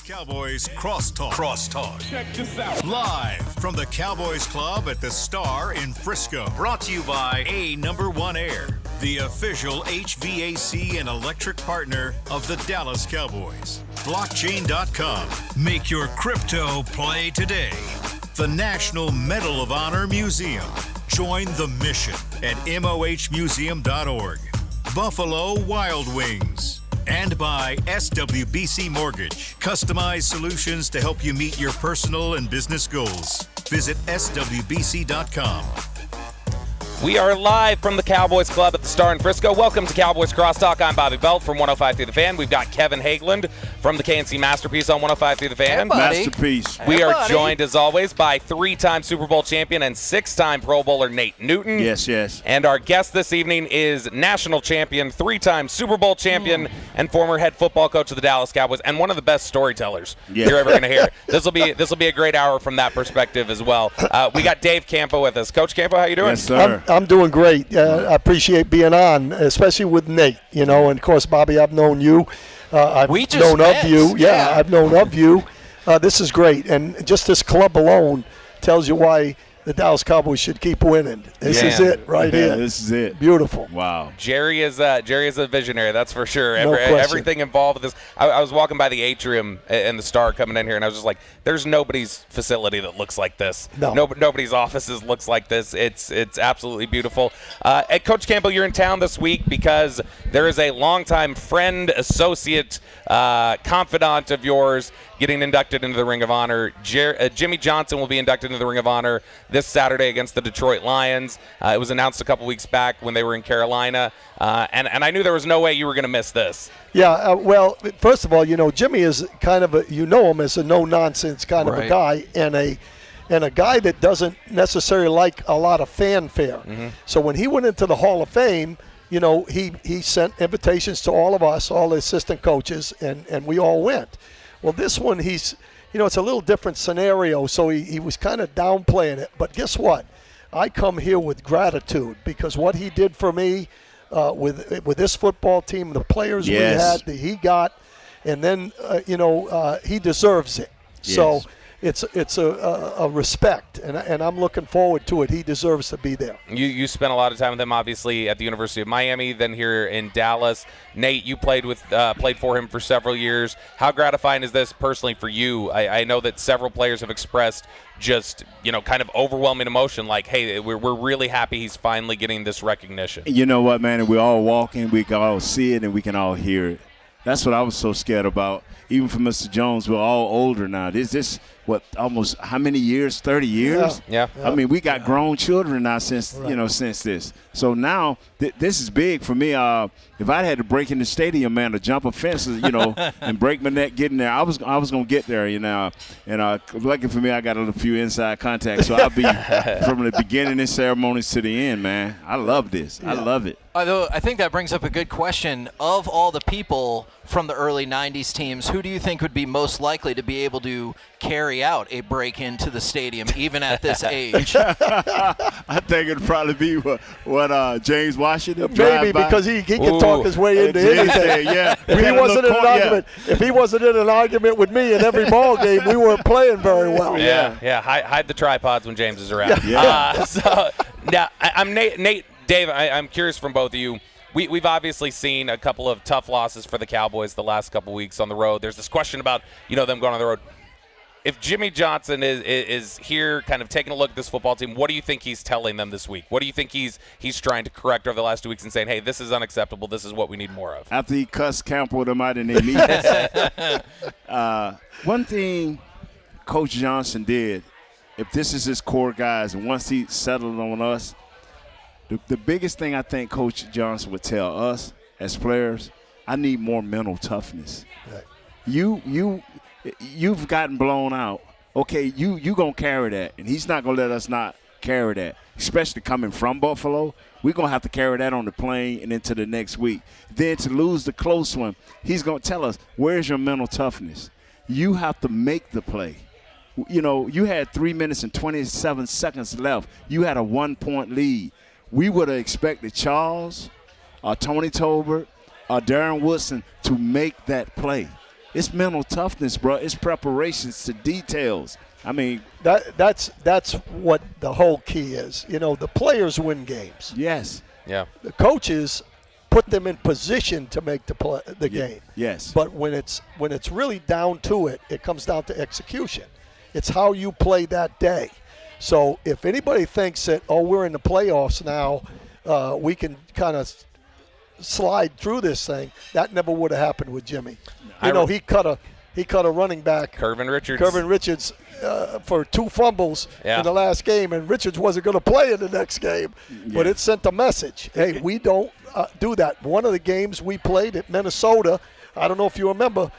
Cowboys Crosstalk. Check this out. Live from the Cowboys Club at the Star in Frisco. Brought to you by A#1 Air, the official HVAC and electric partner of the Dallas Cowboys. Blockchain.com. Make your crypto play today. The National Medal of Honor Museum. Join the mission at mohmuseum.org. Buffalo Wild Wings. And by SWBC Mortgage. Customized solutions to help you meet your personal and business goals. Visit swbc.com. We are live from the Cowboys Club at the Star in Frisco. Welcome to Cowboys Crosstalk. I'm Bobby Belt from 105 through the Fan. We've got Kevin Hageland from the KNC Masterpiece on 105 through the Fan. Hey, Masterpiece. We are joined, as always, by three-time Super Bowl champion and six-time Pro Bowler Nate Newton. Yes. And our guest this evening is national champion, three-time Super Bowl champion, and former head football coach of the Dallas Cowboys, and one of the best storytellers you're ever going to hear. This will be a great hour from that perspective as well. We got Dave Campo with us. Coach Campo, how you doing? Yes, sir. I'm doing great. I appreciate being on, especially with Nate. And of course, Bobby, I've known you. I've known of you. Yeah, I've known of you. This is great, and just this club alone tells you why the Dallas Cowboys should keep winning. This is it right here. This is it. Beautiful. Wow. Jerry is a visionary, that's for sure. No question. Everything involved with this. I was walking by the atrium and the Star coming in here, and I was just like, there's nobody's facility that looks like this. Nobody's offices looks like this. It's absolutely beautiful. Coach Campbell, you're in town this week because there is a longtime friend, associate, confidant of yours getting inducted into the Ring of Honor. Jimmy Johnson will be inducted into the Ring of Honor this Saturday against the Detroit Lions. It was announced a couple weeks back when they were in Carolina, and I knew there was no way you were going to miss this. Yeah, well, first of all, Jimmy is kind of him as a no-nonsense kind of a guy, and a guy that doesn't necessarily like a lot of fanfare. Mm-hmm. So when he went into the Hall of Fame, he sent invitations to all of us, all the assistant coaches, and we all went. Well, this one, it's a little different scenario, so he was kind of downplaying it. But guess what? I come here with gratitude because what he did for me with this football team, the players we had that he got, and then, he deserves it. Yes. So it's a respect, and I'm looking forward to it. He deserves to be there. You spent a lot of time with him, obviously, at the University of Miami, then here in Dallas. Nate, you played for him for several years. How gratifying is this personally for you? I know that several players have expressed just, kind of overwhelming emotion, like, hey, we're really happy he's finally getting this recognition. You know what, man? We're all walking. We can all see it, and we can all hear it. That's what I was so scared about. Even for Mr. Jones, we're all older now. This almost how many years? 30 years? Yeah. I mean, we got grown children now since this. So now this is big for me. If I had to break in the stadium, man, to jump a fence, and break my neck getting there, I was gonna get there, And lucky for me, I got a few inside contacts, so I'll be from the beginning of ceremonies to the end, man. I love this. Yeah. I love it. Although I think that brings up a good question. Of all the people from the early 90s teams, who do you think would be most likely to be able to carry out a break into the stadium, even at this age? I think it'd probably be what James Washington. Maybe because he can talk his way into anything. Yeah. If he wasn't in an argument with me in every ball game, we weren't playing very well. Yeah. Hide the tripods when James is around. I'm Nate. Dave, I'm curious from both of you. We've obviously seen a couple of tough losses for the Cowboys the last couple weeks on the road. There's this question about them going on the road. If Jimmy Johnson is here kind of taking a look at this football team, what do you think he's telling them this week? What do you think he's trying to correct over the last 2 weeks and saying, hey, this is unacceptable, this is what we need more of? After he cussed Campo them out in their meetings. One thing Coach Johnson did, if this is his core guys, and once he settled on us, the biggest thing I think Coach Johnson would tell us as players, I need more mental toughness. Right. You've gotten blown out. Okay, you going to carry that, and he's not going to let us not carry that, especially coming from Buffalo. We're going to have to carry that on the plane and into the next week. Then to lose the close one, he's going to tell us, where's your mental toughness? You have to make the play. You had 3 minutes and 27 seconds left. You had a 1-point lead. We would have expected Charles, Tony Tolbert, Darren Woodson to make that play. It's mental toughness, bro. It's preparations to details. I mean, that's what the whole key is. You know, the players win games. yes. Yeah. The coaches put them in position to make the game. Yes. But when it's really down to it, it comes down to execution. It's how you play that day. So if anybody thinks that, we're in the playoffs now, we can kind of slide through this thing, that never would have happened with Jimmy. He cut a running back, Curvin Richards, for 2 fumbles in the last game, and Richards wasn't going to play in the next game. But it sent a message. Hey, we don't do that. One of the games we played at Minnesota, I don't know if you remember,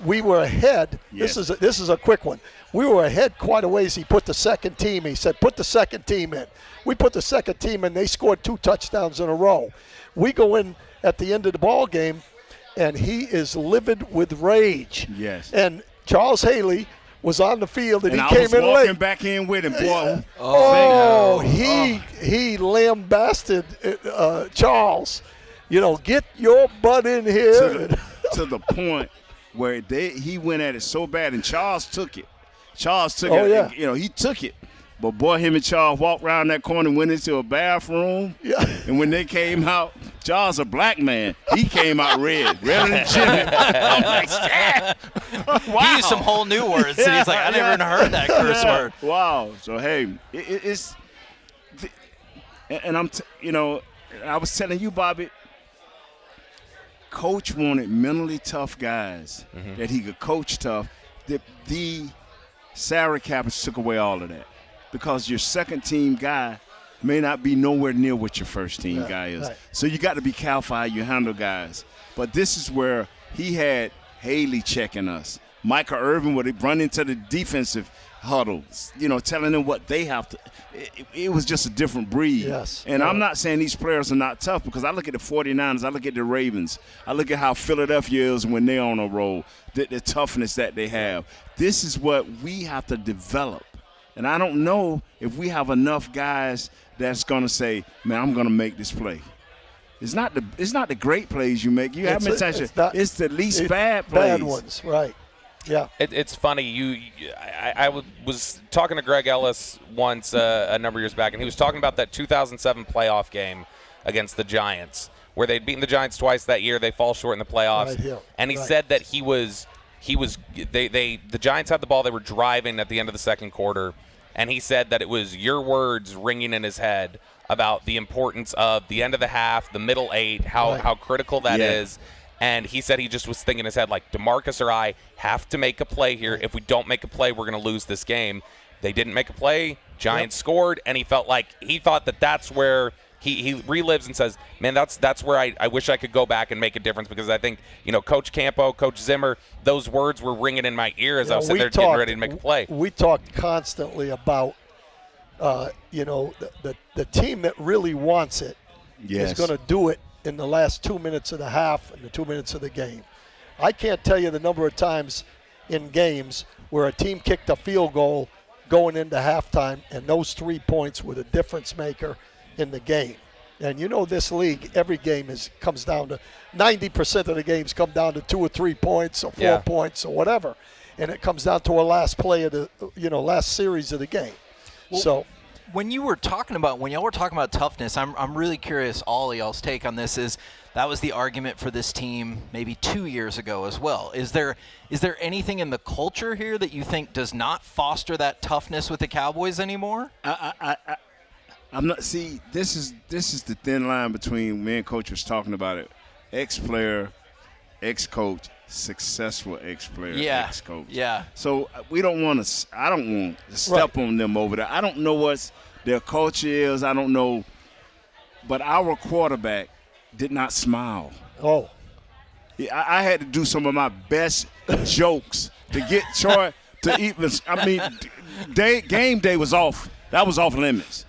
we were ahead. Yes. This is a quick one. We were ahead quite a ways. He put the second team. He said, put the second team in. We put the second team in. They scored 2 touchdowns in a row. We go in at the end of the ball game, and he is livid with rage. Yes. And Charles Haley was on the field, and he I came was in walking late. back in with him, boy. He lambasted Charles. Get your butt in here. To the point where he went at it so bad, and Charles took it. He took it. But, boy, him and Charles walked around that corner and went into a bathroom. Yeah. And when they came out, Charles a black man. He came out redder than Jimmy. I'm like, yeah. Wow. He used some whole new words, and he's like, I never even heard that curse word. Wow. So, hey, it's – and I was telling you, Bobby, Coach wanted mentally tough guys that he could coach tough. The salary cap took away all of that because your second-team guy may not be nowhere near what your first-team guy is. Right. So you got to be careful how you handle guys. But this is where he had Haley checking us. Michael Irvin would run into the defensive huddles, telling them what they have to. It was just a different breed. Yes. And I'm not saying these players are not tough because I look at the 49ers, I look at the Ravens, I look at how Philadelphia is when they're on a roll, the toughness that they have. This is what we have to develop. And I don't know if we have enough guys that's going to say, man, I'm going to make this play. It's not the great plays you make. It's the least bad plays. Bad ones, right. Yeah. It's funny. I was talking to Greg Ellis once a number of years back, and he was talking about that 2007 playoff game against the Giants where they'd beaten the Giants twice that year. They fall short in the playoffs. Right, yeah. And he said that the Giants had the ball. They were driving at the end of the second quarter, and he said that it was your words ringing in his head about the importance of the end of the half, the middle 8, how critical that is. And he said he just was thinking in his head, like, DeMarcus or I have to make a play here. If we don't make a play, we're going to lose this game. They didn't make a play. Giants scored, and he thought that's where he relives and says, man, that's where I wish I could go back and make a difference, because I think, Coach Campo, Coach Zimmer, those words were ringing in my ear as I was sitting there getting ready to make a play. We talked constantly about, the team that really wants it is going to do it in the last 2 minutes of the half and the 2 minutes of the game. I can't tell you the number of times in games where a team kicked a field goal going into halftime, and those 3 points were the difference maker in the game. And this league, every game comes down to 90% of the games come down to 2 or 3 points or 4 points or whatever, and it comes down to a last play of the last series of the game. Well, when y'all were talking about toughness, I'm really curious all of y'all's take on this. Is that was the argument for this team maybe 2 years ago as well. Is there anything in the culture here that you think does not foster that toughness with the Cowboys anymore? I'm not. See, this is the thin line between me and Coach was talking about it. Ex-player, ex-coach, successful ex-player, ex-coach. Yeah. So we don't want to. I don't want to step on them over there. I don't know what their culture is. I don't know. But our quarterback did not smile. Oh. I had to do some of my best jokes to get Troy to even. I mean, game day was off. That was off limits.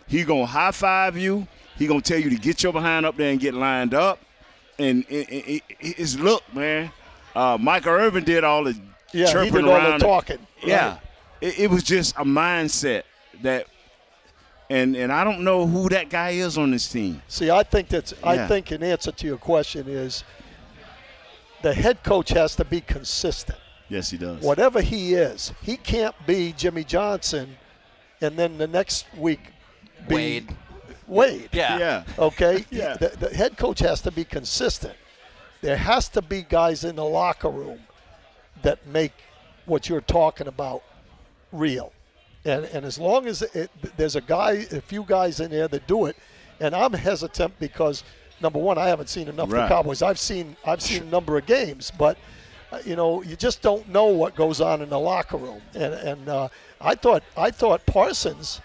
He gonna high five you. He gonna tell you to get your behind up there and get lined up. And his look, man. Michael Irvin did all the chirping he did around. all the talking. Yeah, it was just a mindset that. And I don't know who that guy is on this team. See, I think in answer to your question is the head coach has to be consistent. Yes, he does. Whatever he is, he can't be Jimmy Johnson and then the next week be Wade. Yeah. Okay? Yeah. The head coach has to be consistent. There has to be guys in the locker room that make what you're talking about real. And as long as there's a few guys in there that do it, and I'm hesitant because, number one, I haven't seen enough of the Cowboys. I've seen a number of games, but you just don't know what goes on in the locker room. And I thought Parsons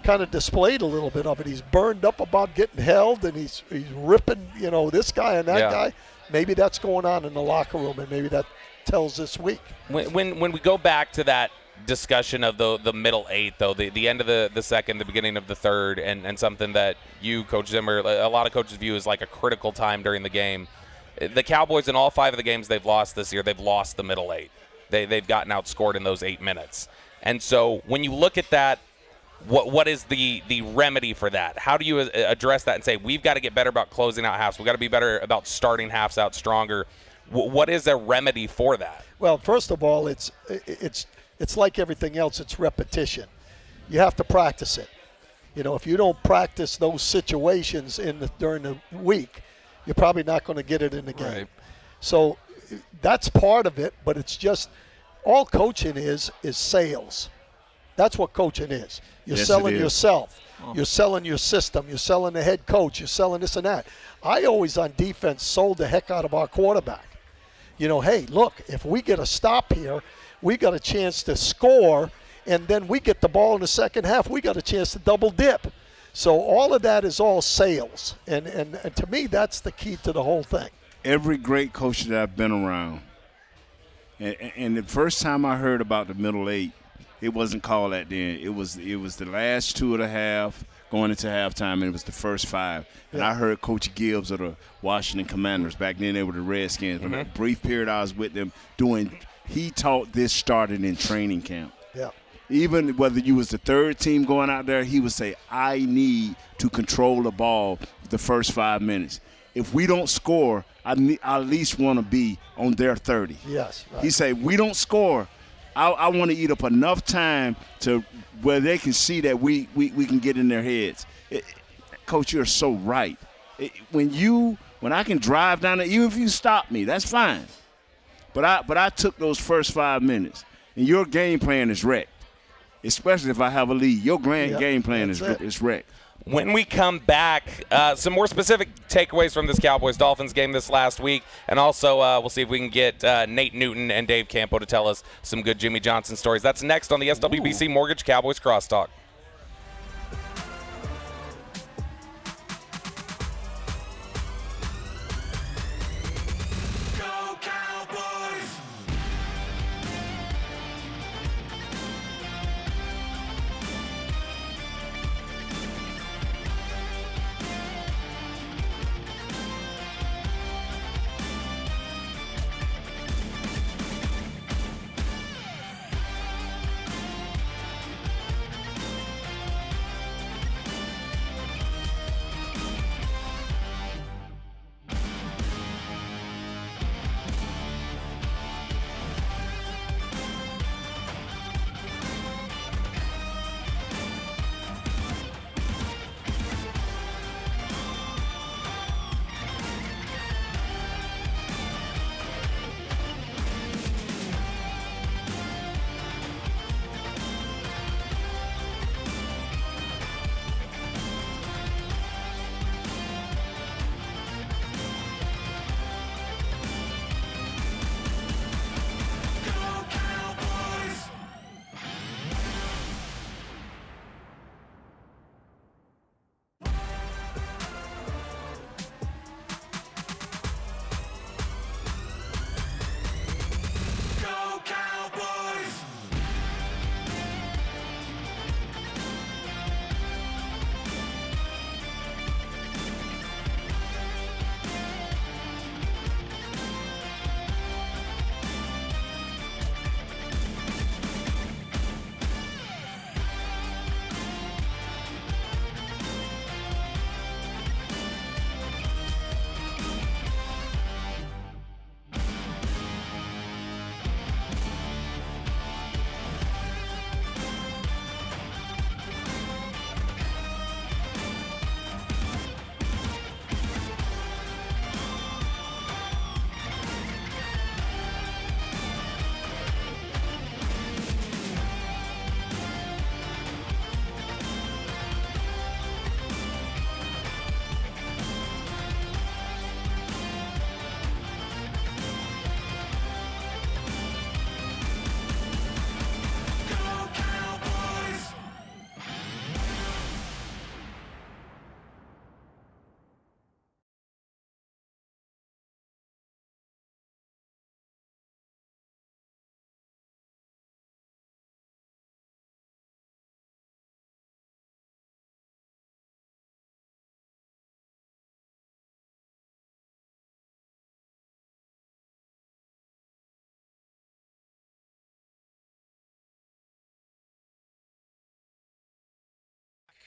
kind of displayed a little bit of it. He's burned up about getting held, and he's ripping this guy and that guy. Maybe that's going on in the locker room, and maybe that tells this week. When we go back to that discussion of the middle eight, though, the end of the second, the beginning of the third, and something that you, Coach Zimmer, a lot of coaches view as like a critical time during the game. The Cowboys, in all 5 of the games they've lost this year, they've lost the middle eight. They've gotten outscored in those 8 minutes. And so when you look at that, what is the remedy for that? How do you address that and say, we've got to get better about closing out halves, we've got to be better about starting halves out stronger? What is a remedy for that? Well, first of all, it's like everything else. It's repetition. You have to practice it. If you don't practice those situations during the week, you're probably not going to get it in the game. Right. So that's part of it, but it's just all coaching is sales. That's what coaching is. You're selling yourself. You're selling your system. You're selling the head coach. You're selling this and that. I always on defense sold the heck out of our quarterback. Hey, look, if we get a stop here, we got a chance to score, and then we get the ball in the second half, we got a chance to double dip. So all of that is all sales. And to me, that's the key to the whole thing. Every great coach that I've been around, and the first time I heard about the middle eight, it wasn't called that then. It was the last 2 and a half going into halftime, and it was the first 5. And I heard Coach Gibbs of the Washington Commanders. Back then they were the Redskins. Mm-hmm. A brief period I was with them he taught this started in training camp. Yeah. Even whether you was the third team going out there, he would say, I need to control the ball the first 5 minutes. If we don't score, I at least want to be on their 30. Yes. Right. He said, we don't score, I want to eat up enough time to where they can see that we can get in their heads. Coach, you're so right. When I can drive down there, even if you stop me, that's fine. But I took those first 5 minutes, and your game plan is wrecked, especially if I have a lead. Your game plan is wrecked. When we come back, some more specific takeaways from this Cowboys-Dolphins game this last week, and also we'll see if we can get Nate Newton and Dave Campo to tell us some good Jimmy Johnson stories. That's next on the SWBC Mortgage Cowboys Crosstalk.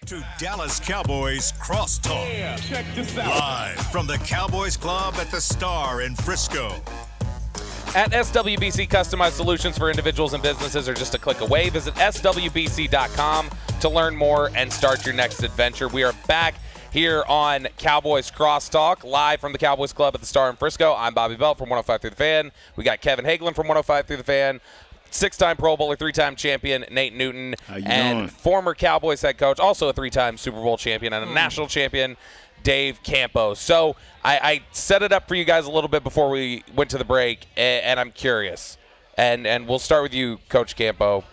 to Dallas Cowboys Crosstalk. Yeah, check this out. Live from the Cowboys Club at the Star in Frisco. At SWBC, customized solutions for individuals and businesses are just a click away. Visit SWBC.com to learn more and start your next adventure. We are back here on Cowboys Crosstalk, live from the Cowboys Club at the Star in Frisco. I'm Bobby Belt from 105 Through the Fan. We got Kevin Hagelin from 105 Through the Fan, six-time Pro Bowler, three-time champion Nate Newton, and former Cowboys head coach, also a three-time Super Bowl champion and a national champion, Dave Campo. So I set it up for you guys a little bit before we went to the break, and I'm curious. And we'll start with you, Coach Campo.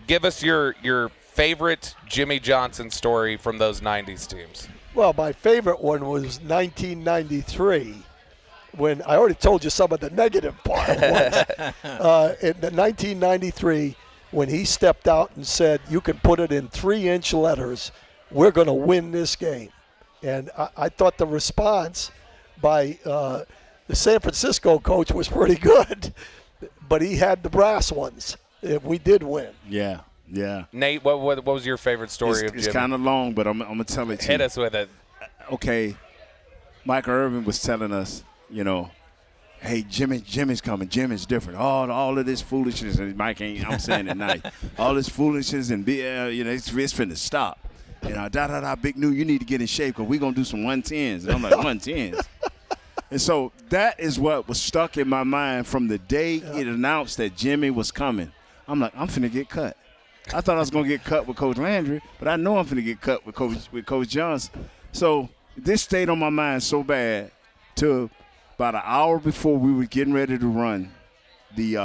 Give us your favorite Jimmy Johnson story from those 90s teams. Well, my favorite one was 1993. When I already told you some of the negative part was in 1993 when he stepped out and said, you can put it in 3-inch letters, we're going to win this game. And I thought the response by the San Francisco coach was pretty good, but he had the brass ones. We did win. Yeah. Nate, what was your favorite story of Jimmy? It's kind of long, but I'm going to tell it to you. Hit us with it. Okay, Michael Irvin was telling us, hey, Jimmy's coming. Jimmy's different. All of this foolishness, and Mike ain't, I'm saying it nice. All this foolishness and it's finna stop. Big New, you need to get in shape because we're going to do some 110s. And I'm like, 110s? And so that is what was stuck in my mind from the day it announced that Jimmy was coming. I'm like, I'm finna get cut. I thought I was going to get cut with Coach Landry, but I know I'm finna get cut with Coach Johnson. So this stayed on my mind so bad till about an hour before we were getting ready to run the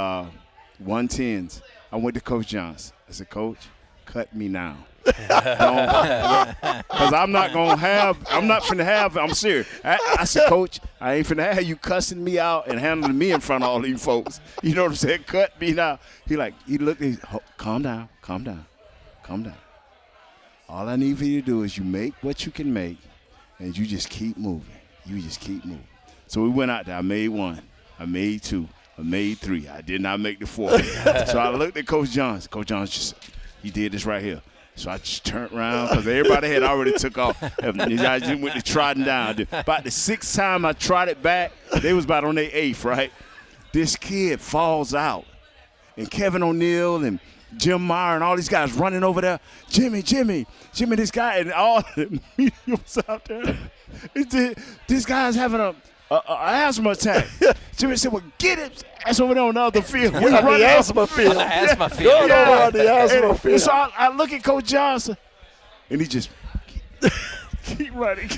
110s. I went to Coach Johnson. I said, Coach, cut me now. Because I'm not finna have, I'm serious. I said, Coach, I ain't finna have you cussing me out and handling me in front of all these folks. You know what I'm saying? Cut me now. He looked at me, calm down. All I need for you to do is you make what you can make and you just keep moving. So we went out there. I made 1. I made 2. I made 3. I did not make the 4th. So I looked at Coach Johnson. Coach Johnson he did this right here. So I just turned around because everybody had already took off. I just went to trotting down. About the 6th time I trotted back, they was about on their 8th, right? This kid falls out. And Kevin O'Neal and Jim Meyer and all these guys running over there. Jimmy, this guy. And all the media was out there. This guy's having an asthma attack. Jimmy said, well, get it. That's over there on the other field. We're on the asthma field. The asthma field. On the asthma field. So I look at Coach Johnson, and he just keep running.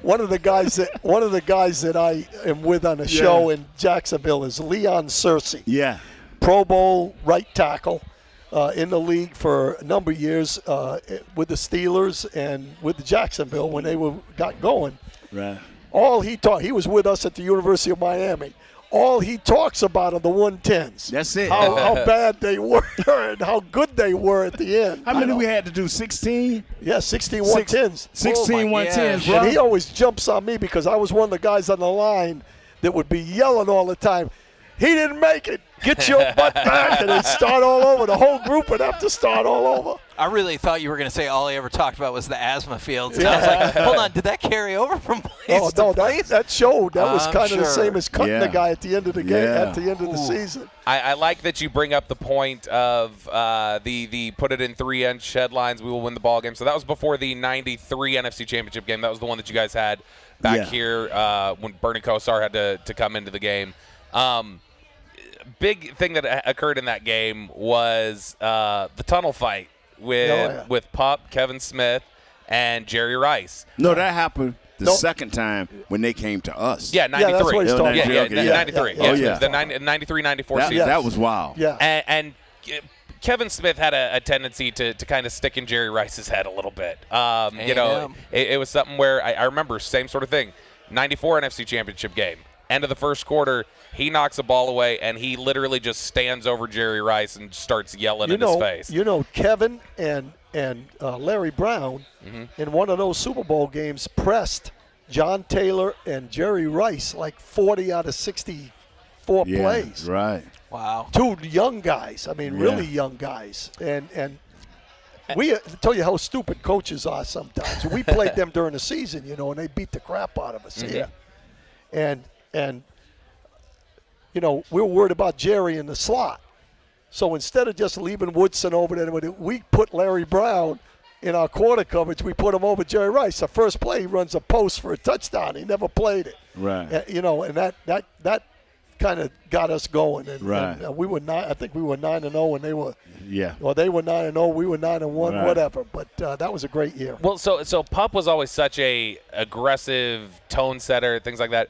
One of the guys that I am with on a show in Jacksonville is Leon Searcy. Yeah. Pro Bowl right tackle in the league for a number of years with the Steelers and with Jacksonville when they got going. Right. All he taught, he was with us at the University of Miami. All he talks about are the 110s. That's it. How bad they were and how good they were at the end. How many we had to do? 16? Yeah, 16 110s. 16 110s, bro. And he always jumps on me because I was one of the guys on the line that would be yelling all the time, he didn't make it. Get your butt back. And they'd start all over. The whole group would have to start all over. I really thought you were going to say all he ever talked about was the asthma fields. And I was like, hold on, did that carry over from place to place? That showed. That was kind of the same as cutting the Yeah. guy at the end of the game, at the end of the season. I like that you bring up the point of the put it in 3-inch headlines, we will win the ball game. So that was before the 93 NFC Championship game. That was the one that you guys had back here when Bernie Kosar had to come into the game. Big thing that occurred in that game was the tunnel fight with Pup, Kevin Smith, and Jerry Rice. No, that happened the second time when they came to us. Yeah, 93. that's what he's talking Yeah, about. 93. Oh, yeah. The 93-94 season. That was wild. Yeah. And Kevin Smith had a tendency to kind of stick in Jerry Rice's head a little bit. It was something where I remember same sort of thing. 94 NFC Championship game. End of the first quarter, he knocks a ball away, and he literally just stands over Jerry Rice and starts yelling in his face. Kevin and Larry Brown in one of those Super Bowl games pressed John Taylor and Jerry Rice like 40 out of 64 plays. Right. Wow. Two young guys. I mean, really young guys. And we tell you how stupid coaches are sometimes. We played them during the season, and they beat the crap out of us. Mm-hmm. And we were worried about Jerry in the slot. So instead of just leaving Woodson over there, we put Larry Brown in our quarter coverage. We put him over Jerry Rice. The first play, he runs a post for a touchdown. He never played it. Right. And that kind of got us going. And, right. And we were I think we were 9-0, and they were. Yeah. Well, they were 9-0. We were 9-1. Right. Whatever. But that was a great year. Well, so Pup was always such a aggressive tone setter, things like that.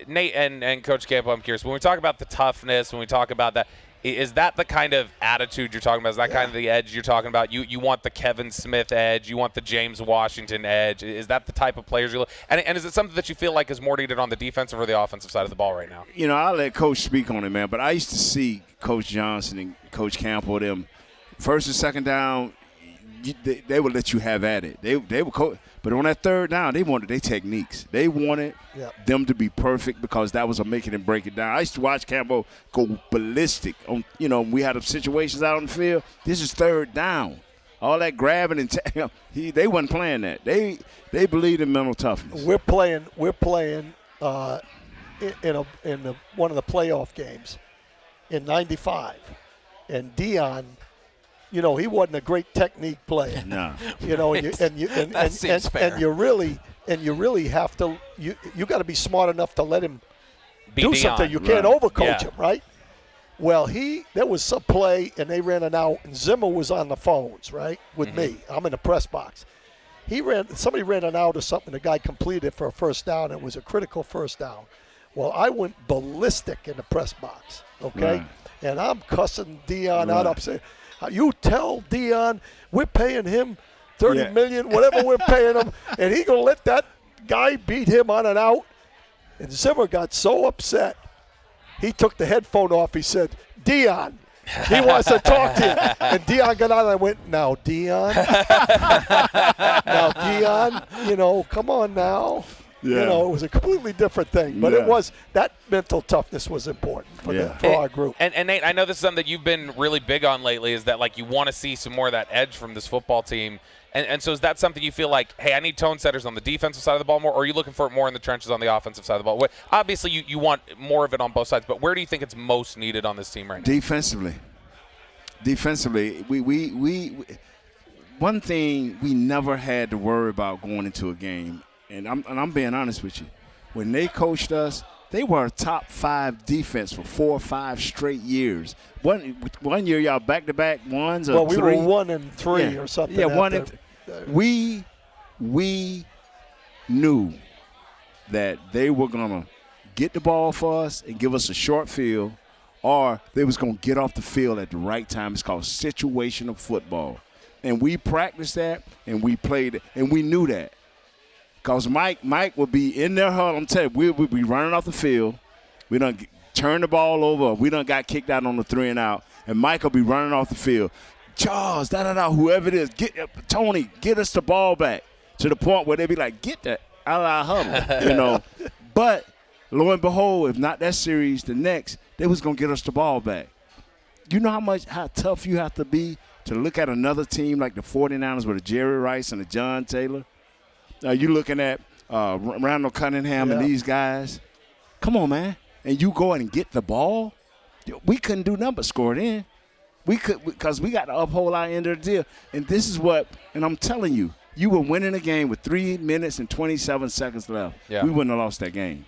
Nate and Coach Campo, I'm curious, when we talk about the toughness, when we talk about that, is that the kind of attitude you're talking about? Is that kind of the edge you're talking about? You want the Kevin Smith edge. You want the James Washington edge. Is that the type of players you look? And is it something that you feel like is more needed on the defensive or the offensive side of the ball right now? I'll let Coach speak on it, man. But I used to see Coach Johnson and Coach Campo, them, first and second down, they would let you have at it. They would coach. But on that third down, they wanted their techniques. They wanted them to be perfect because that was a make it and break it down. I used to watch Campo go ballistic. We had situations out on the field. This is third down. All that grabbing and they wasn't playing that. They believed in mental toughness. We're playing in one of the playoff games in '95, and Dion. He wasn't a great technique player. No. And you really have to you got to be smart enough to let him do something. You can't overcoach him, right? Well, there was some play and they ran it out, and Zimmer was on the phones, right, with me. I'm in the press box. Somebody ran it out or something. The guy completed it for a first down. It was a critical first down. Well, I went ballistic in the press box, okay, right. And I'm cussing Dion out, upset. You tell Dion we're paying him $30 million, whatever we're paying him, and he gonna let that guy beat him on and out. And Zimmer got so upset, he took the headphone off. He said, "Dion, he wants to talk to you." And Dion got on. And I went, "Now, Dion, come on now." Yeah. It was a completely different thing, but it was that mental toughness was important for our group. And Nate, I know this is something that you've been really big on lately, is that like you want to see some more of that edge from this football team. And so is that something you feel like, hey, I need tone setters on the defensive side of the ball more, or are you looking for it more in the trenches on the offensive side of the ball? Obviously, you want more of it on both sides, but where do you think it's most needed on this team right now? Defensively, we one thing we never had to worry about going into a game. And I'm being honest with you. When they coached us, they were a top 5 defense for 4 or 5 straight years. One year, y'all back-to-back ones or we 3. Were 1-3 or something. Yeah, 1-3. We knew that they were going to get the ball for us and give us a short field, or they was going to get off the field at the right time. It's called situational football. And we practiced that, and we played it, and we knew that. Because Mike would be in their huddle. I'm telling you, we'd be running off the field. We done turn the ball over. We done got kicked out on the 3 and out. And Mike will be running off the field. Charles, whoever it is, Tony, get us the ball back. To the point where they be like, get that out of our huddle. But lo and behold, if not that series, the next, they was going to get us the ball back. You know how tough you have to be to look at another team like the 49ers with a Jerry Rice and a John Taylor? You're looking at Randall Cunningham and these guys. Come on, man. And you go in and get the ball? We couldn't do nothing but score it in. We could, because we got to uphold our end of the deal. And this is what, and I'm telling you, you were winning a game with 3 minutes and 27 seconds left. Yeah. We wouldn't have lost that game.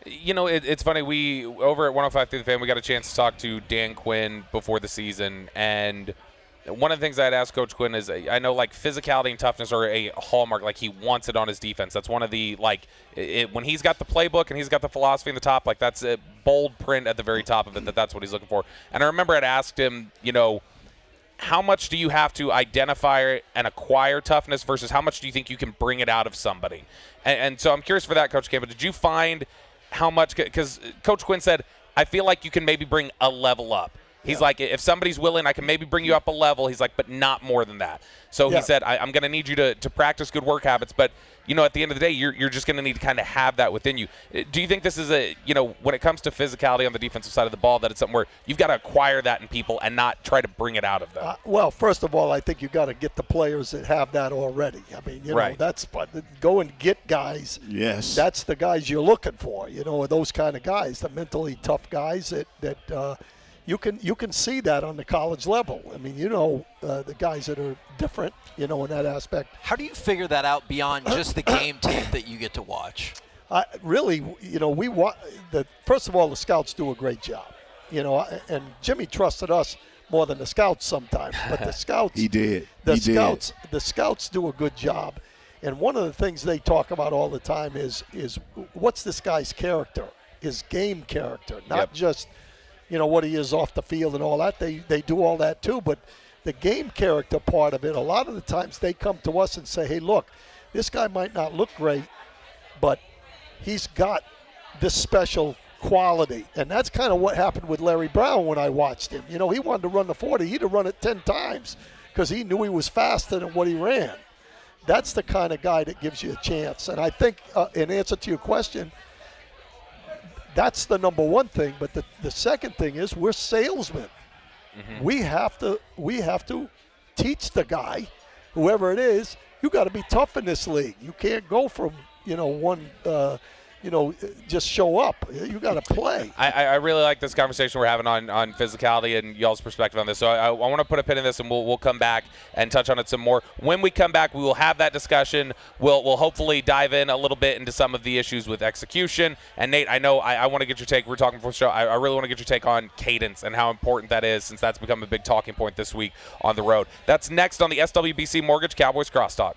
It's funny. We, over at 105 Through the Fan, we got a chance to talk to Dan Quinn before the season, and one of the things I'd ask Coach Quinn is, I know like physicality and toughness are a hallmark. Like he wants it on his defense. That's one of the when he's got the playbook and he's got the philosophy in the top, like that's a bold print at the very top of it. That's what he's looking for. And I remember I'd asked him, how much do you have to identify and acquire toughness versus how much do you think you can bring it out of somebody? And so I'm curious for that, Coach Campo. Did you find how much? Because Coach Quinn said, I feel like you can maybe bring a level up. He's like, if somebody's willing, I can maybe bring you up a level. He's like, but not more than that. So he said, I'm going to need you to practice good work habits, but at the end of the day, you're just going to need to kind of have that within you. Do you think this is when it comes to physicality on the defensive side of the ball, that it's something where you've got to acquire that in people and not try to bring it out of them? Well, first of all, I think you got to get the players that have that already. I mean, that's go and get guys. Yes. That's the guys you're looking for. Those kind of guys, the mentally tough guys that you can see that on the college level. I mean, the guys that are different, in that aspect. How do you figure that out beyond just the game tape that you get to watch? Really, first of all, the scouts do a great job, and Jimmy trusted us more than the scouts sometimes, but the scouts he did. The scouts do a good job, and one of the things they talk about all the time is what's this guy's character, his game character, not just what he is off the field and all that. They do all that too, but the game character part of it, a lot of the times they come to us and say, hey, look, this guy might not look great, but he's got this special quality. And that's kind of what happened with Larry Brown when I watched him. He wanted to run the 40. He'd have run it 10 times because he knew he was faster than what he ran. That's the kind of guy that gives you a chance. And I think in answer to your question, that's the number one thing. But the second thing is we're salesmen. Mm-hmm. We have to teach the guy, whoever it is, you got to be tough in this league. You can't go from just show up. You got to play. I really like this conversation we're having on physicality and y'all's perspective on this. So I want to put a pin in this, and we'll come back and touch on it some more. When we come back, we will have that discussion. We'll hopefully dive in a little bit into some of the issues with execution. And Nate, I know I want to get your take. We're talking before the show. I really want to get your take on cadence and how important that is, since that's become a big talking point this week on the road. That's next on the SWBC Mortgage Cowboys Crosstalk.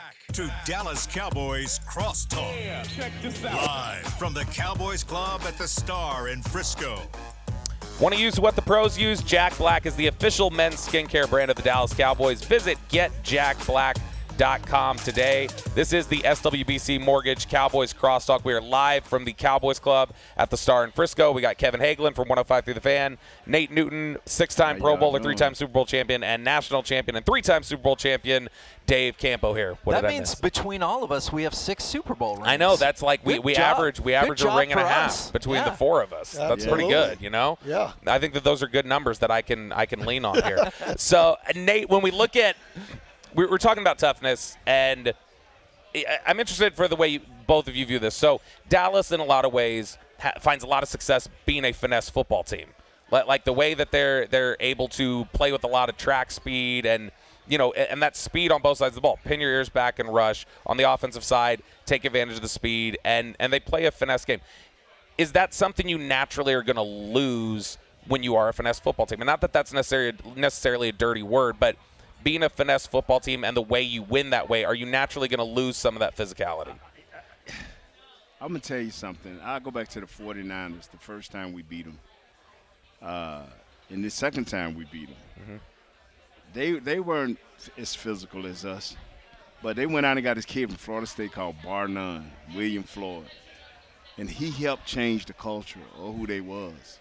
back to Dallas Cowboys Crosstalk. Yeah, check this out. Live from the Cowboys Club at the Star in Frisco. Want to use what the pros use? Jack Black is the official men's skincare brand of the Dallas Cowboys. Visit getjackblack.com today. This is the SWBC Mortgage Cowboys Crosstalk. We are live from the Cowboys Club at the Star in Frisco. We got Kevin Hagelin from 105 Through the Fan, Nate Newton, 6-time Pro Bowler, 3-time Super Bowl champion, and national champion, and 3-time Super Bowl champion, Dave Campo here. That means between all of us, we have 6 Super Bowl rings. I know. That's like we average a ring and a half us. between the 4 of us. That's pretty good, you know? Yeah. I think that those are good numbers that I can lean on here. So, Nate, when we look at we're talking about toughness, and I'm interested for the way both of you view this. So Dallas, in a lot of ways, finds a lot of success being a finesse football team. Like the way that they're able to play with a lot of track speed and and that speed on both sides of the ball. Pin your ears back and rush. On the offensive side, take advantage of the speed, and they play a finesse game. Is that something you naturally are going to lose when you are a finesse football team? And not that that's necessarily a dirty word, but being a finesse football team and the way you win that way, are you naturally going to lose some of that physicality? I'm going to tell you something. I'll go back to the 49ers, the first time we beat them. And the second time we beat them. Mm-hmm. They weren't as physical as us, but they went out and got this kid from Florida State called Bar None, William Floyd. And he helped change the culture of who they was.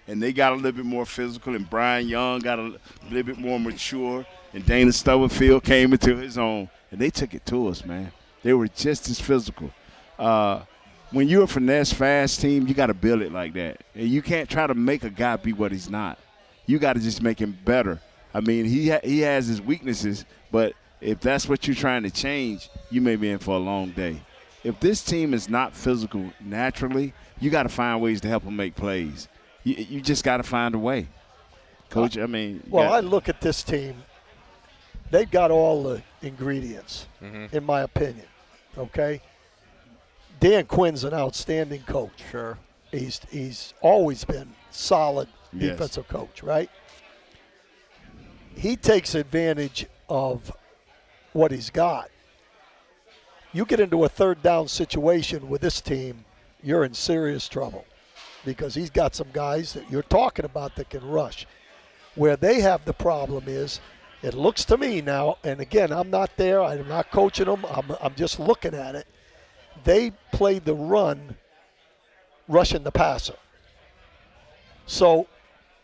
And they got a little bit more physical, and Brian Young got a little bit more mature, and Dana Stubblefield came into his own, and they took it to us, man. They were just as physical. When you're a finesse fast team, you got to build it like that. And you can't try to make a guy be what he's not. You got to just make him better. I mean, he has his weaknesses, but if that's what you're trying to change, you may be in for a long day. If this team is not physical naturally, you got to find ways to help them make plays. You just got to find a way. Coach, I mean. I look at this team. They've got all the ingredients, in my opinion, okay? Dan Quinn's an outstanding coach. Sure. He's always been solid defensive coach, right? He takes advantage of what he's got. You get into a third down situation with this team, you're in serious trouble because he's got some guys that you're talking about that can rush. Where they have the problem is, it looks to me now, and again, I'm not there, I'm not coaching them, I'm just looking at it. They play the run, rushing the passer. So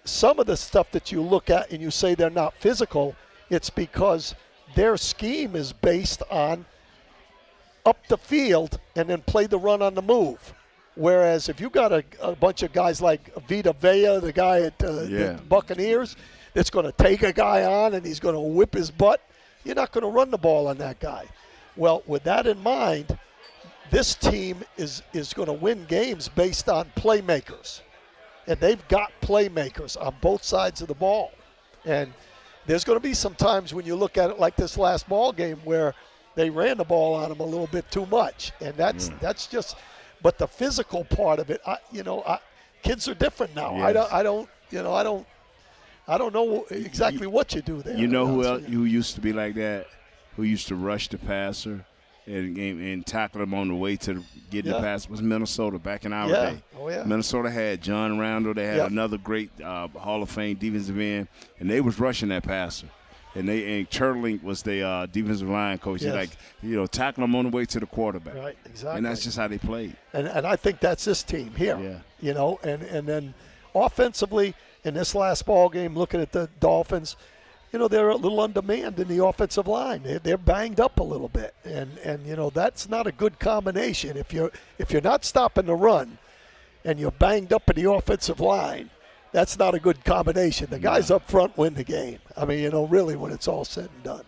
some of the stuff that you look at and you say they're not physical, it's because their scheme is based on up the field and then play the run on the move. Whereas if you got a bunch of guys like Vita Vea, the guy at the Buccaneers, that's going to take a guy on and he's going to whip his butt, you're not going to run the ball on that guy. Well, with that in mind, this team is going to win games based on playmakers. And they've got playmakers on both sides of the ball. And there's going to be some times when you look at it like this last ball game where they ran the ball on them a little bit too much. And that's just – but the physical part of it, kids are different now. Yes. I don't know exactly what you do there. You know who used to be like that? Who used to rush the passer and tackle him on the way to getting the pass? Was Minnesota back in our day. Oh, yeah. Minnesota had John Randall. They had another great Hall of Fame defensive end, and they was rushing that passer. And Turtlink was the defensive line coach. Yes. Tackle them on the way to the quarterback. Right, exactly. And that's just how they played. And I think that's this team here. Yeah. And then offensively in this last ball game, looking at the Dolphins, they're a little undermanned in the offensive line. They're banged up a little bit, and that's not a good combination. If you're not stopping the run, and you're banged up in the offensive line, that's not a good combination. The guys up front win the game. I mean, really, when it's all said and done.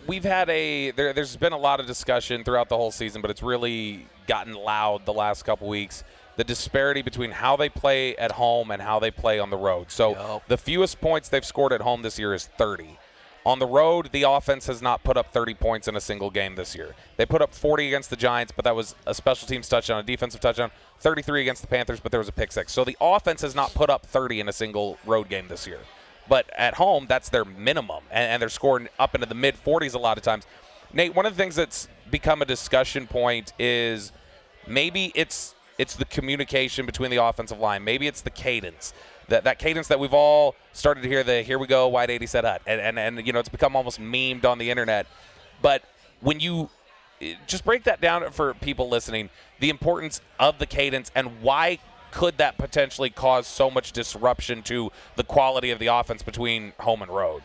We've had there's been a lot of discussion throughout the whole season, but it's really gotten loud the last couple weeks. The disparity between how they play at home and how they play on the road. So the fewest points they've scored at home this year is 30. On the road, the offense has not put up 30 points in a single game this year. They put up 40 against the Giants, but that was a special teams touchdown, a defensive touchdown. 33 against the Panthers, but there was a pick six. So the offense has not put up 30 in a single road game this year. But at home, that's their minimum, and they're scoring up into the mid-40s a lot of times. Nate, one of the things that's become a discussion point is maybe it's the communication between the offensive line. Maybe it's the cadence. That cadence that we've all started to hear, the here we go, wide 80 set hut. And it's become almost memed on the internet. But when you just break that down for people listening, the importance of the cadence and why could that potentially cause so much disruption to the quality of the offense between home and road?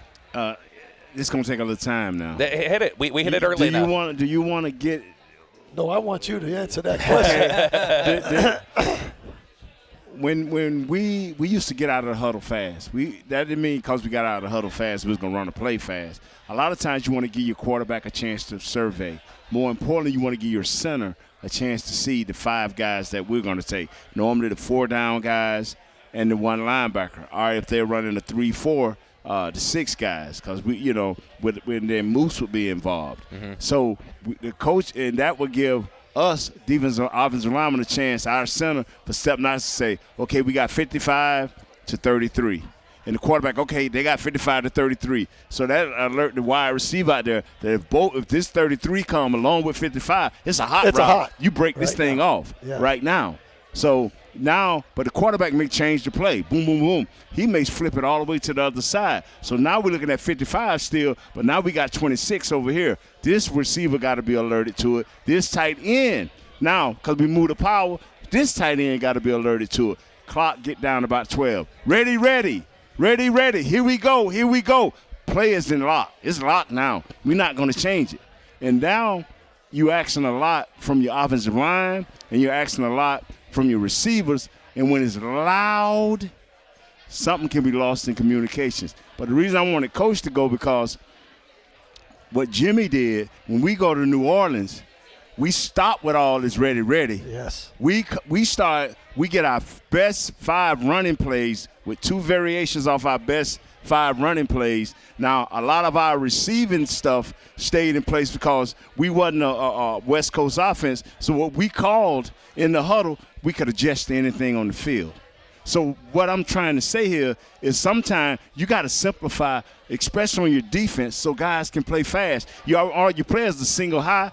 It's going to take a little time now. Hit it. We hit it early enough. Do you want to get – No, I want you to answer that question. When we used to get out of the huddle fast, that didn't mean because we got out of the huddle fast we was going to run a play fast. A lot of times you want to give your quarterback a chance to survey. More importantly, you want to give your center a chance to see the 5 guys that we're going to take. Normally the 4 down guys and the 1 linebacker. Or if they're running a 3-4, the 6 guys, because when then Moose would be involved. Mm-hmm. So the coach, and that would give us, defensive offensive linemen, a chance, our center, for step not to say, okay, we got 55 to 33. And the quarterback, okay, they got 55 to 33. So that alert the wide receiver out there that if this 33 come along with 55, it's a hot route. You break this thing off right now. So now, but the quarterback may change the play. Boom, boom, boom. He may flip it all the way to the other side. So now we're looking at 55 still, but now we got 26 over here. This receiver got to be alerted to it. This tight end, now, because we moved the power, this tight end got to be alerted to it. Clock get down about 12. Ready. Here we go. Play is in lock. It's locked now. We're not going to change it. And now you're asking a lot from your offensive line, and you're asking a lot from your receivers. And when it's loud, something can be lost in communications. But the reason I wanted Coach to go, because what Jimmy did, when we go to New Orleans, we stop with all this ready. Yes. We get our best 5 running plays with 2 variations off our best 5 running plays. Now, a lot of our receiving stuff stayed in place because we wasn't a West Coast offense. So what we called in the huddle, we could adjust to anything on the field. So what I'm trying to say here is sometimes you got to simplify, especially on your defense, so guys can play fast. All your players are single high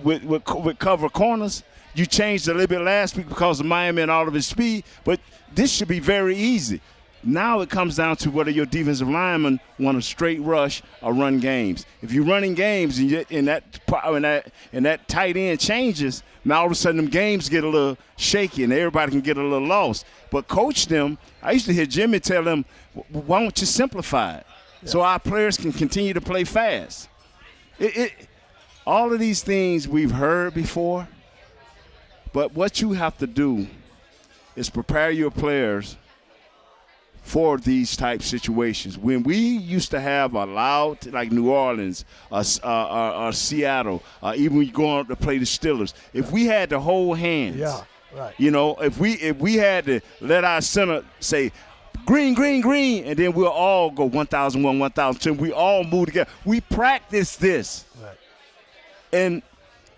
with cover corners. You changed a little bit last week because of Miami and all of his speed, but this should be very easy. Now it comes down to whether your defensive linemen want a straight rush or run games. If you're running games and that tight end changes, now all of a sudden them games get a little shaky and everybody can get a little lost. But coach them, I used to hear Jimmy tell them, why don't you simplify it so our players can continue to play fast? All of these things we've heard before, but what you have to do is prepare your players for these type situations. When we used to have a loud, like New Orleans, or Seattle, even when you go on to play the Steelers, if we had to hold hands, if we had to let our center say, green, and then we'll all go 1,001, 1,002, we all move together. We practice this. Right. And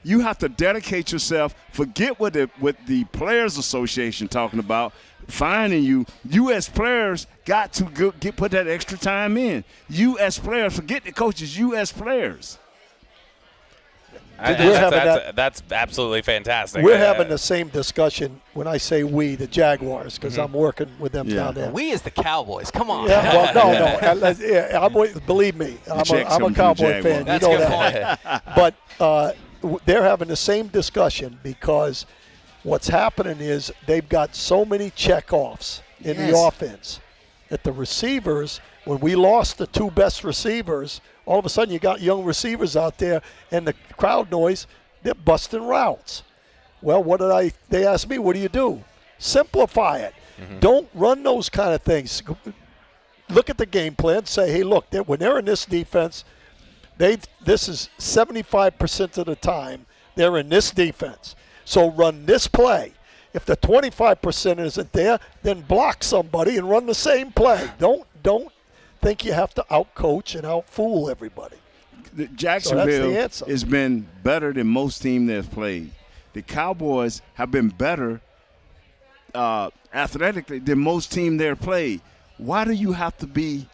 you have to dedicate yourself. Forget what the Players Association talking about, finding you. You as players got to put that extra time in. You as players, forget the coaches, you as players. That's absolutely fantastic. We're having the same discussion when I say we, the Jaguars, because I'm working with them down there. We as the Cowboys. Come on. Yeah, well, no. Believe me, I'm a Cowboy fan. That's you know a good that. point. But they're having the same discussion because what's happening is they've got so many checkoffs in the offense that the receivers, when we lost the 2 best receivers, all of a sudden you got young receivers out there and the crowd noise, they're busting routes. Well, they asked me, what do you do? Simplify it. Mm-hmm. Don't run those kind of things. Look at the game plan. Say, hey, look, when they're in this defense, this is 75% of the time they're in this defense. So run this play. If the 25% isn't there, then block somebody and run the same play. Don't think you have to outcoach and outfool everybody. Jacksonville has been better than most teams they've played. The Cowboys have been better athletically than most teams they've played. Why do you have to be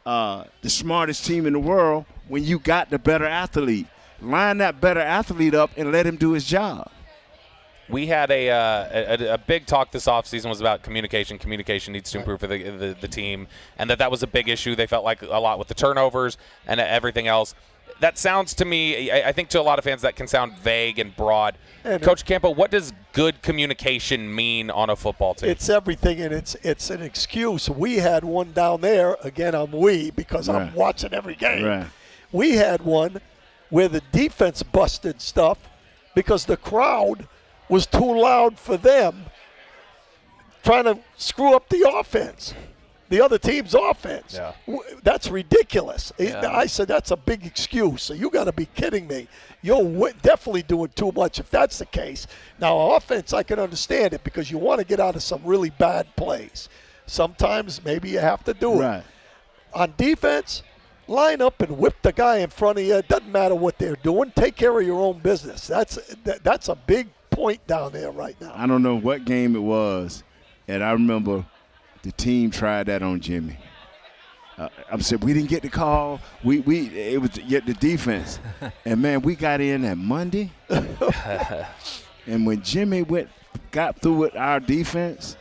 the smartest team in the world when you got the better athlete? line that better athlete up and let him do his job. We had a big talk this offseason was about communication. Communication needs to improve for the team, and that was a big issue. They felt like a lot with the turnovers and everything else. That sounds to me, I think to a lot of fans, that can sound vague and broad. And Coach Campo, what does good communication mean on a football team? It's everything, and it's an excuse. We had one down there, again, because I'm watching every game. Right. We had one where the defense busted stuff because the crowd was too loud for them, trying to screw up the offense, the other team's offense. Yeah. That's ridiculous. Yeah. I said that's a big excuse. So you got to be kidding me. You're definitely doing too much if that's the case. Now, offense, I can understand it because you want to get out of some really bad plays. Sometimes maybe you have to do it. On defense, line up and whip the guy in front of you. It doesn't matter what they're doing. Take care of your own business. That's a big point down there right now. I don't know what game it was, and I remember the team tried that on Jimmy. I'm saying we didn't get the call. It was the defense, and man, we got in that Monday, and when Jimmy got through with our defense,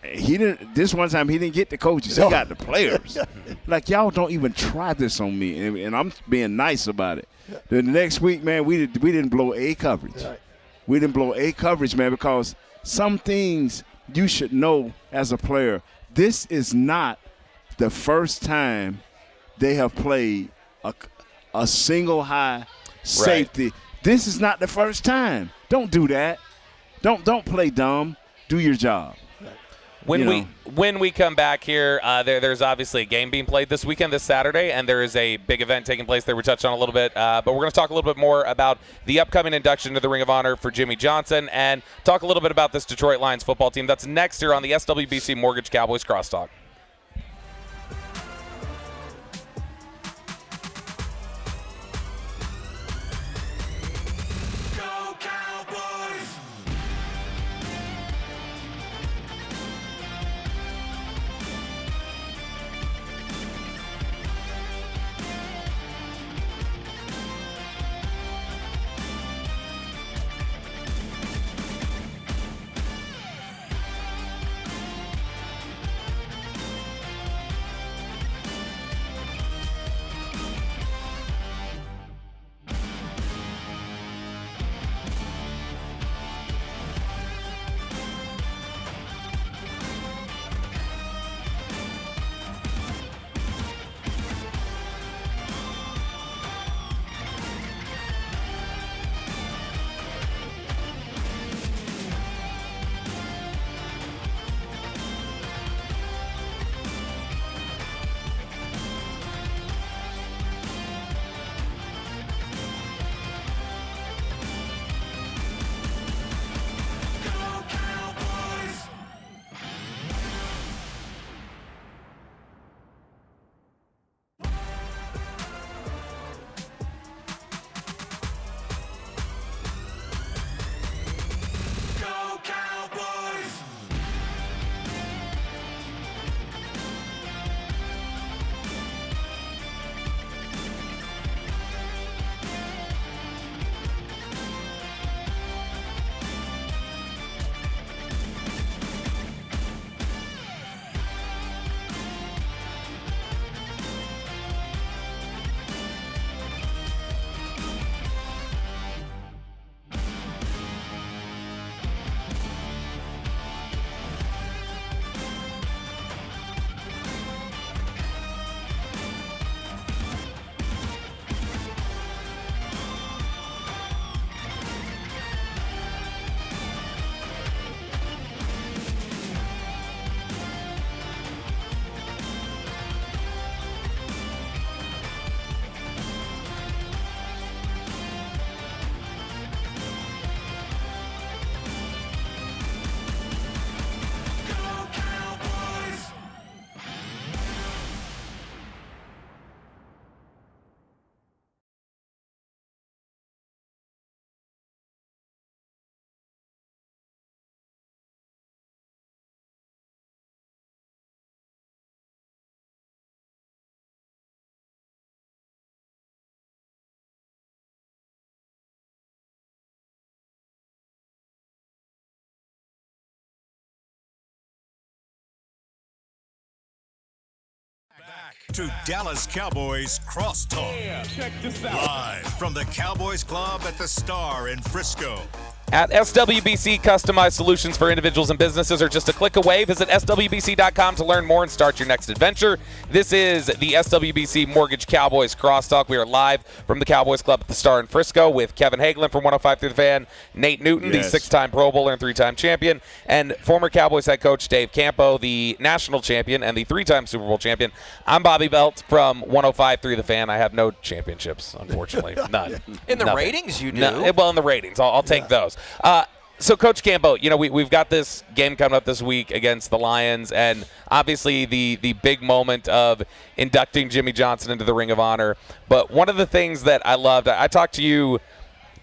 he didn't. This one time he didn't get the coaches. He got the players. Like, y'all don't even try this on me, and I'm being nice about it. The next week, man, we didn't blow a coverage. Right. We didn't blow a coverage, man, because some things you should know as a player. This is not the first time they have played a single high safety. Right. This is not the first time. Don't do that. Don't play dumb. Do your job. When we come back here, there's obviously a game being played this weekend, this Saturday, and there is a big event taking place there we touched on a little bit. But we're going to talk a little bit more about the upcoming induction to the Ring of Honor for Jimmy Johnson and talk a little bit about this Detroit Lions football team. That's next here on the SWBC Mortgage Cowboys Crosstalk. Back to Dallas Cowboys Crosstalk. Yeah, check this out. Live from the Cowboys Club at the Star in Frisco. At SWBC, customized solutions for individuals and businesses are just a click away. Visit SWBC.com to learn more and start your next adventure. This is the SWBC Mortgage Cowboys Crosstalk. We are live from the Cowboys Club at the Star in Frisco with Kevin Hagelin from 105 Through the Fan, Nate Newton, the 6-time Pro Bowler and 3-time champion, and former Cowboys head coach Dave Campo, the national champion and the 3-time Super Bowl champion. I'm Bobby Belt from 105 Through the Fan. I have no championships, unfortunately. None. In the Nothing. ratings, you do. No, well, in the ratings. I'll take those. So, Coach Campo, you know, we've got this game coming up this week against the Lions, and obviously the big moment of inducting Jimmy Johnson into the Ring of Honor. But one of the things that I loved, I talked to you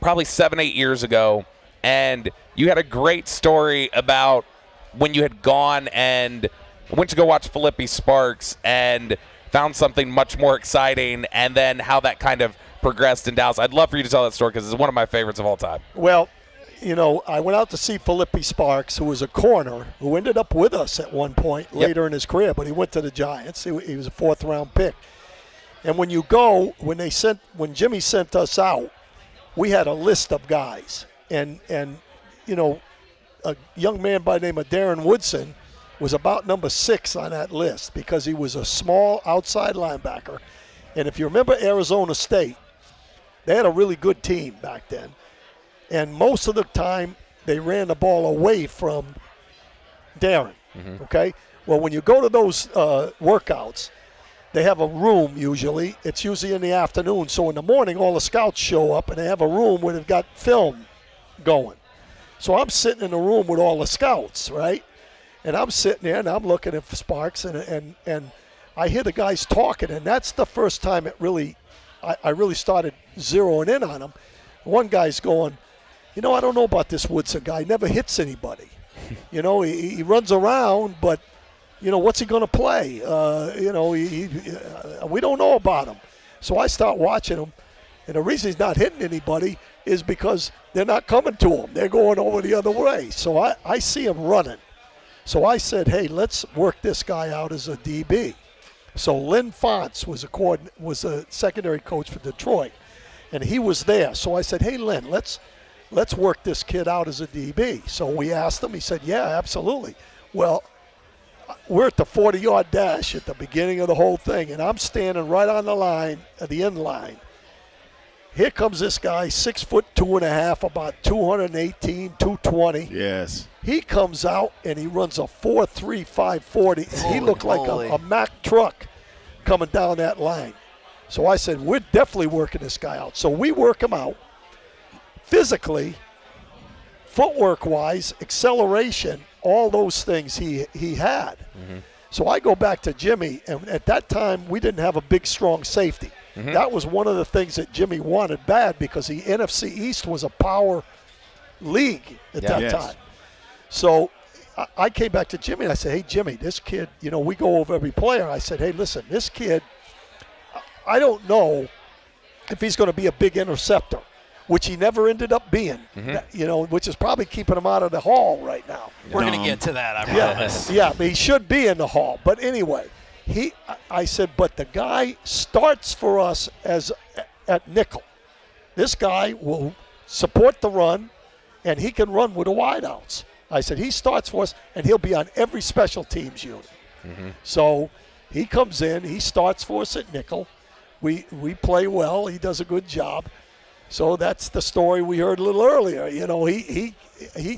probably 7-8 years ago, and you had a great story about when you had gone and went to go watch Philippi Sparks and found something much more exciting, and then how that kind of progressed in Dallas. I'd love for you to tell that story because it's one of my favorites of all time. Well, you know, I went out to see Philippi Sparks, who was a corner, who ended up with us at one point later in his career, but he went to the Giants. He was a 4th-round pick. And when you go, when Jimmy sent us out, we had a list of guys. And you know, a young man by the name of Darren Woodson was about number 6 on that list because he was a small outside linebacker. And if you remember Arizona State, they had a really good team back then. And most of the time, they ran the ball away from Darren, okay? Well, when you go to those workouts, they have a room usually. It's usually in the afternoon. So in the morning, all the scouts show up, and they have a room where they've got film going. So I'm sitting in the room with all the scouts, right? And I'm sitting there, and I'm looking at Sparks, and I hear the guys talking, and that's the first time I really started zeroing in on them. One guy's going, you know, I don't know about this Woodson guy. He never hits anybody. You know, he runs around, but, you know, what's he going to play? You know, we don't know about him. So I start watching him, and the reason he's not hitting anybody is because they're not coming to him. They're going over the other way. So I see him running. So I said, hey, let's work this guy out as a DB. So Lynn Fonts was a secondary coach for Detroit, and he was there. So I said, hey, Lynn, let's work this kid out as a DB. So we asked him. He said, yeah, absolutely. Well, we're at the 40-yard dash at the beginning of the whole thing, and I'm standing right on the line, at the end line. Here comes this guy, 6'2.5", about 218, 220. Yes. He comes out, and he runs a 4.3, 540. He looked like a Mack truck coming down that line. So I said, we're definitely working this guy out. So we work him out. Physically, footwork-wise, acceleration, all those things he had. Mm-hmm. So I go back to Jimmy, and at that time, we didn't have a big, strong safety. Mm-hmm. That was one of the things that Jimmy wanted bad because the NFC East was a power league at that time. So I came back to Jimmy, and I said, hey, Jimmy, this kid, you know, we go over every player. I said, hey, listen, this kid, I don't know if he's going to be a big interceptor, which he never ended up being, you know, which is probably keeping him out of the hall right now. We're going to get to that, I promise. Yeah, but he should be in the hall. But anyway, I said, but the guy starts for us at nickel. This guy will support the run, and he can run with the wideouts. I said, he starts for us, and he'll be on every special teams unit. Mm-hmm. So he comes in, he starts for us at nickel. We play well. He does a good job. So that's the story we heard a little earlier. You know, he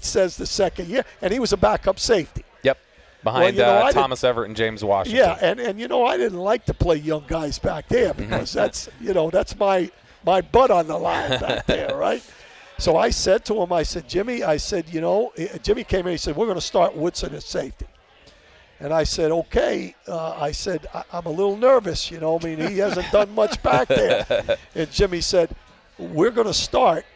says the second year, and he was a backup safety. Yep, behind Thomas Everett and James Washington. Yeah, and you know, I didn't like to play young guys back there because that's my butt on the line back there, right? So I said to him, I said, Jimmy, you know, Jimmy came in, he said, we're going to start Woodson at safety. And I said, okay. I said, I'm a little nervous, you know. I mean, he hasn't done much back there. And Jimmy said, we're going to start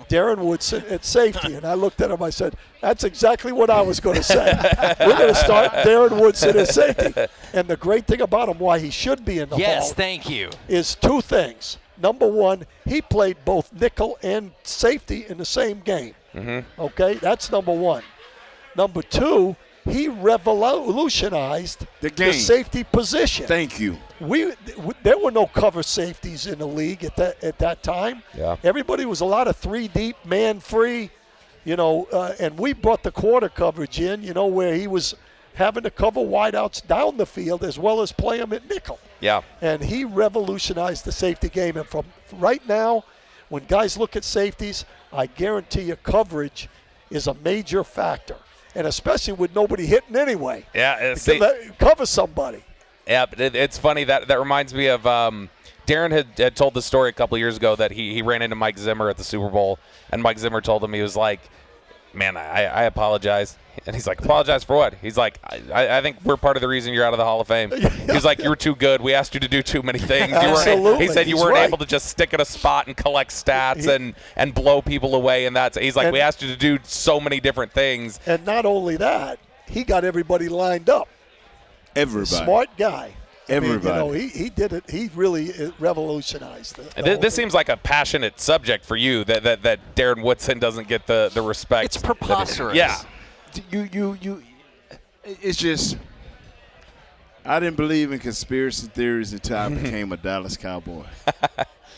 Darren Woodson at safety. And I looked at him, I said, that's exactly what I was going to say. We're going to start Darren Woodson at safety. And the great thing about him, why he should be in the hall, thank you, is two things. Number one, he played both nickel and safety in the same game. Mm-hmm. Okay, that's number one. Number two, he revolutionized the game, the safety position. Thank you. There were no cover safeties in the league at that time. Yeah. Everybody was a lot of 3 deep, man free, and we brought the quarter coverage in, where he was having to cover wideouts down the field as well as play them at nickel. Yeah. And he revolutionized the safety game. And from right now, when guys look at safeties, I guarantee you coverage is a major factor. And especially with nobody hitting anyway. Yeah. Cover somebody. Yeah, but it's funny. That reminds me of Darren had told the story a couple of years ago that he ran into Mike Zimmer at the Super Bowl, and Mike Zimmer told him, he was like, man, I apologize. And he's like, apologize for what? He's like, I think we're part of the reason you're out of the Hall of Fame. He's like, you were too good. We asked you to do too many things. Absolutely. He said you weren't able to just stick at a spot and collect stats and blow people away. And he's like, we asked you to do so many different things. And not only that, he got everybody lined up. Everybody. Smart guy. Everybody. He did it. He really revolutionized it. This seems like a passionate subject for you that Darren Woodson doesn't get the respect. It's preposterous. Yeah. It's just, I didn't believe in conspiracy theories until I became a Dallas Cowboy.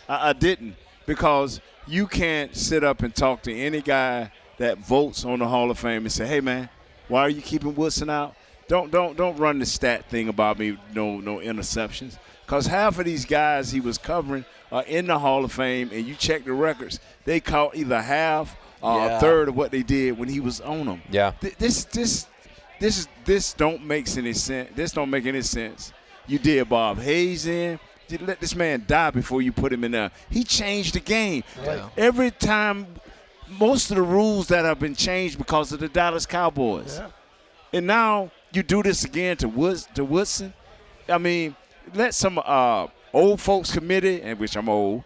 I didn't, because you can't sit up and talk to any guy that votes on the Hall of Fame and say, hey, man, why are you keeping Woodson out? Don't run the stat thing about me, no interceptions. Because half of these guys he was covering are in the Hall of Fame, and you check the records, they caught either half or a third of what they did when he was on them. Yeah. This don't make any sense. This don't make any sense. You did Bob Hayes in. You let this man die before you put him in there. He changed the game. Right. Every time, most of the rules that have been changed because of the Dallas Cowboys. Yeah. And now you do this again to Woodson. I mean, let some old folks committee, and which I'm old,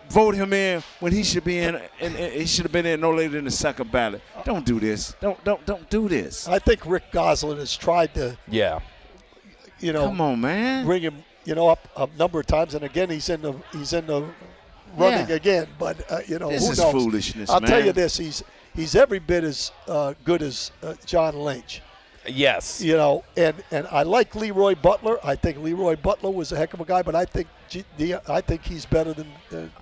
vote him in when he should be in, and he should have been in no later than the second ballot. Don't do this. Don't do this. I think Rick Gosselin has tried to, come on, man, bring him, up a number of times, and again he's in the running again. But this who is knows? foolishness. I'll man. tell you this: he's every bit as good as John Lynch. Yes. And I like Leroy Butler. I think Leroy Butler was a heck of a guy, but I think he's better than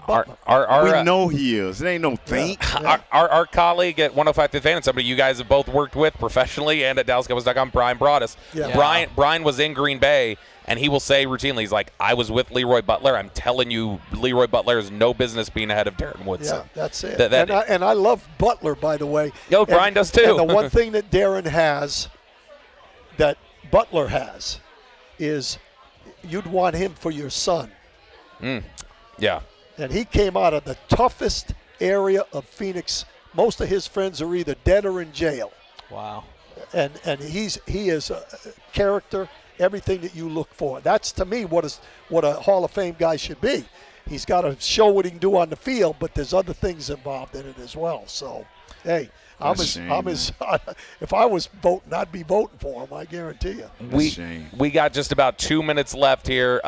Butler. We know he is. It ain't no think. Yeah. Our colleague at 105 Fifth Fan, and somebody you guys have both worked with professionally and at DallasCowboys.com, Brian Broaddus. Yeah. Brian was in Green Bay, and he will say routinely, he's like, I was with Leroy Butler. I'm telling you, Leroy Butler has no business being ahead of Darren Woodson. Yeah, that's it. And I love Butler, by the way. Brian does too. And the one thing that Darren has that Butler has is you'd want him for your son. Yeah. And he came out of the toughest area of Phoenix. Most of his friends are either dead or in jail. Wow. And he is a character, everything that you look for. That's, to me, what a Hall of Fame guy should be. He's got to show what he can do on the field, but there's other things involved in it as well. So, hey, if I was voting, I'd be voting for him, I guarantee you. We got just about 2 minutes left here.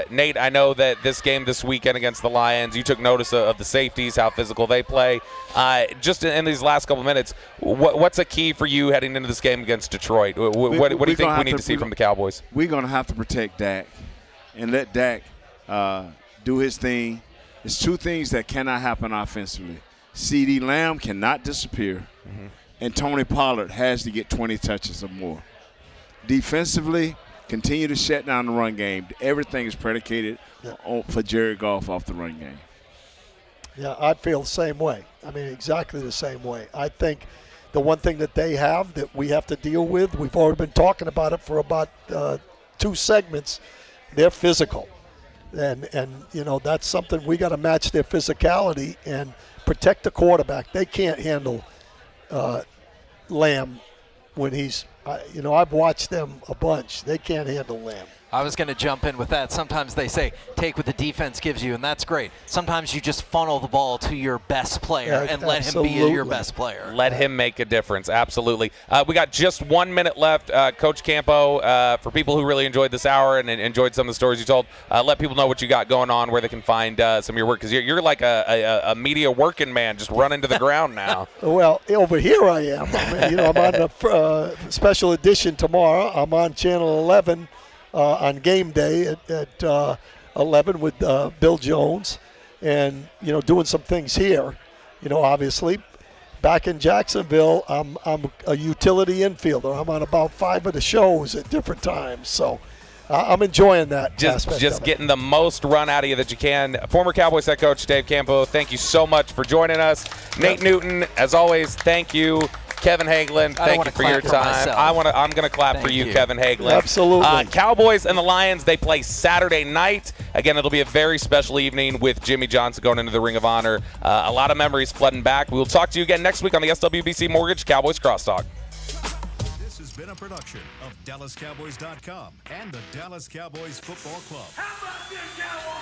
Nate, I know that this game this weekend against the Lions, you took notice of the safeties, how physical they play. Just in these last couple minutes, what's a key for you heading into this game against Detroit? What do you think we need to see from the Cowboys? We're going to have to protect Dak and let Dak do his thing. There's two things that cannot happen offensively. CeeDee Lamb cannot disappear, and Tony Pollard has to get 20 touches or more. Defensively, continue to shut down the run game. Everything is predicated for Jared Goff off the run game. Yeah, I feel the same way. I mean, exactly the same way. I think the one thing that they have that we have to deal with, we've already been talking about it for about 2 segments, they're physical. And that's something we got to match their physicality and protect the quarterback. They can't handle Lamb when he's I've watched them a bunch. They can't handle Lamb. I was going to jump in with that. Sometimes they say take what the defense gives you, and that's great. Sometimes you just funnel the ball to your best player and let him be your best player. Let him make a difference. Absolutely. We got just 1 minute left. Coach Campo, for people who really enjoyed this hour and enjoyed some of the stories you told, let people know what you got going on, where they can find some of your work, because you're like a media working man, just running to the ground now. Well, over here I am. I'm on the special edition tomorrow. I'm on Channel 11 on game day at 11 with Bill Jones, and doing some things here. Obviously, back in Jacksonville, I'm a utility infielder. I'm on about 5 of the shows at different times, so I'm enjoying that. Just getting the most run out of you that you can. Former Cowboys head coach Dave Campo, thank you so much for joining us. Nate Newton, as always, thank you. Kevin Hagelin, thank you for your time. I'm going to clap for you, Kevin Hagelin. Absolutely. Cowboys and the Lions, they play Saturday night. Again, it'll be a very special evening with Jimmy Johnson going into the Ring of Honor. A lot of memories flooding back. We'll talk to you again next week on the SWBC Mortgage Cowboys Crosstalk. This has been a production of DallasCowboys.com and the Dallas Cowboys Football Club. How about this, Cowboys?